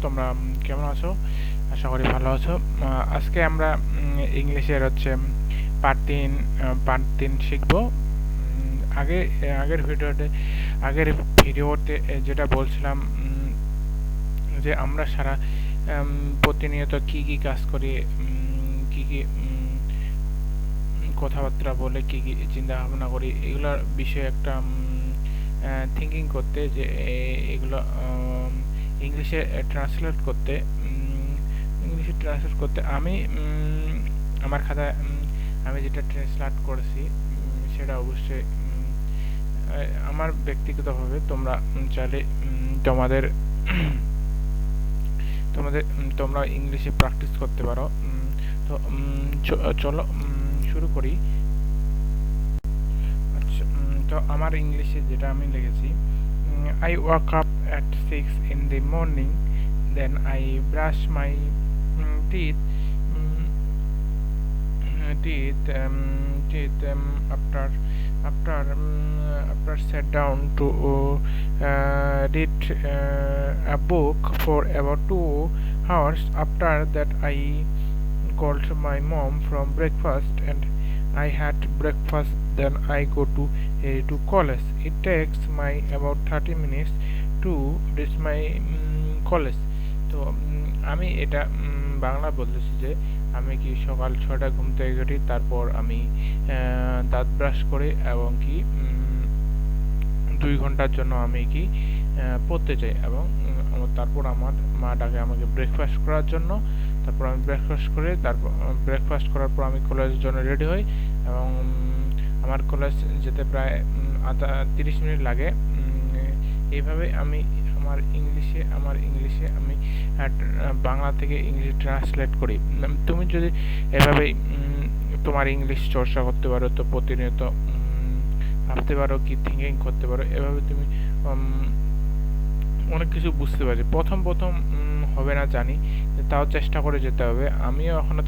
তোমরা কেমন আছো? আশা করি ভালো আছো। আজকে আমরা ইংলিশের হচ্ছে পার্ট 3 শিখব। আগে আগের ভিডিওতে যেটা বলছিলাম, যে আমরা প্রতিনিয়ত কি কি কাজ করি, কি কি কথাবার্তা বলে, কি কি চিন্তা ভাবনা করি, এগুলোর বিষয়ে একটা থিঙ্কিং করতে, যে এগুলো ইংলিশে ট্রান্সলেট করতে আমি আমার খাতায় আমি যেটা ট্রান্সলেট করেছি সেটা অবশ্যই আমার ব্যক্তিগতভাবে তোমরা চাইলে তোমাদের তোমাদের তোমরা ইংলিশে প্র্যাকটিস করতে পারো। তো চলো শুরু করি। আচ্ছা, তো আমার ইংলিশে যেটা আমি লিখেছি, I woke up at 6 in the morning, then I brush my teeth mm, teeth after sat down to read a book for about 2 hours. After that I called my mom from breakfast and I had breakfast. Then I go to college. It takes my about 30 minutes to reach my college. তো আমি এটা বাংলা বলতেছি যে আমি কি সকাল 6টায় ঘুম থেকে উঠি, তারপর আমি দাঁত ব্রাশ করি এবং কি 2 ঘন্টার জন্য আমি কি পড়তে যাই, এবং তারপর আমার মা ডাকে আমাকে ব্রেকফাস্ট করার জন্য। তারপর আমি ব্রেকফাস্ট করার পর আমি কলেজের জন্য রেডি হই, এবং আমার কলেজ যেতে প্রায় 30 মিনিট লাগে। এইভাবে আমি আমার ইংলিশে আমি বাংলা থেকে ইংলিশে ট্রান্সলেট করি। তুমি যদি এভাবে তোমার ইংলিশ চর্চা করতে পারো, তো প্রতিনিয়ত ভাবতে পারো, কি থিঙ্কিং করতে পারো, এভাবে তুমি অনেক কিছু বুঝতে পারছি। প্রথম হবে না জানি, তাও চেষ্টা করে যেতে হবে। আমিও এখনো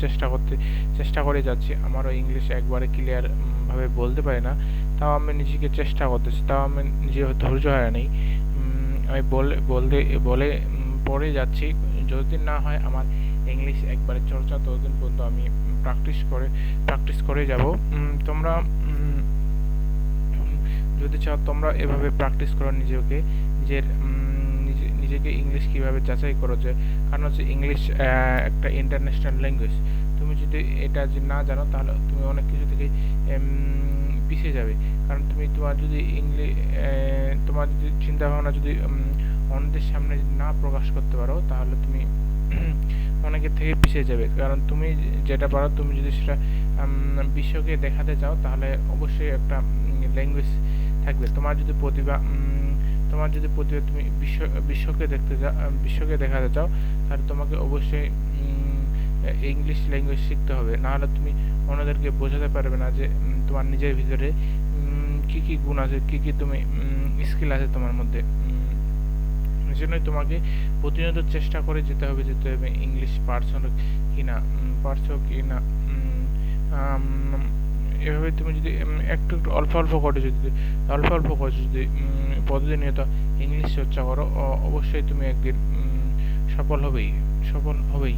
চেষ্টা করে যাচ্ছি। আমারও ইংলিশ একবারে ক্লিয়ার ভাবে বলতে পারি না, তাও আমি নিজেকে চেষ্টা করতেছি, তাও আমি নিজের ধৈর্য হারাইনি। আমি বলে পড়ে যাচ্ছি। যতদিন না হয় আমার ইংলিশ একবারে চর্চা, ততদিন পর্যন্ত আমি প্র্যাকটিস করে যাব। তোমরা যদি চাও তোমরা এভাবে প্র্যাকটিস করো, নিজেকে ইংলিশ কিভাবে যাচাই করো, যে কারণ হচ্ছে ইংলিশ একটা ইন্টারন্যাশনাল ল্যাঙ্গুয়েজ। তুমি যদি এটা না জানো, তাহলে তুমি অনেক কিছু থেকে পিছিয়ে যাবে। কারণ তোমার যদি চিন্তা ভাবনা যদি অন্যদের সামনে না প্রকাশ করতে পারো, তাহলে তুমি অনেকের থেকে পিছিয়ে যাবে। কারণ তুমি যেটা পারো, তুমি যদি সেটা বিশ্বকে দেখাতে চাও, তাহলে অবশ্যই একটা ল্যাঙ্গুয়েজ থাকবে। তোমার যদি প্রতিভা তুমি বিশ্বকে দেখাতে চাও, তাহলে তোমাকে অবশ্যই ইংলিশ ল্যাঙ্গুয়েজ শিখতে হবে। নাহলে তুমি অন্যদেরকে বোঝাতে পারবে না যে তোমার নিজের ভিতরে কি কি গুণ আছে, কি কি তুমি স্কিল আছে তোমার মধ্যে। সেজন্যই তোমাকে প্রতিনিয়ত চেষ্টা করে যেতে হবে যে তুমি ইংলিশ পারছো কি না। এভাবে তুমি যদি একটু অল্প করে যদি প্রতিনিয়ত ইংলিশ চর্চা করো, অবশ্যই তুমি একদিন সফল হবেই।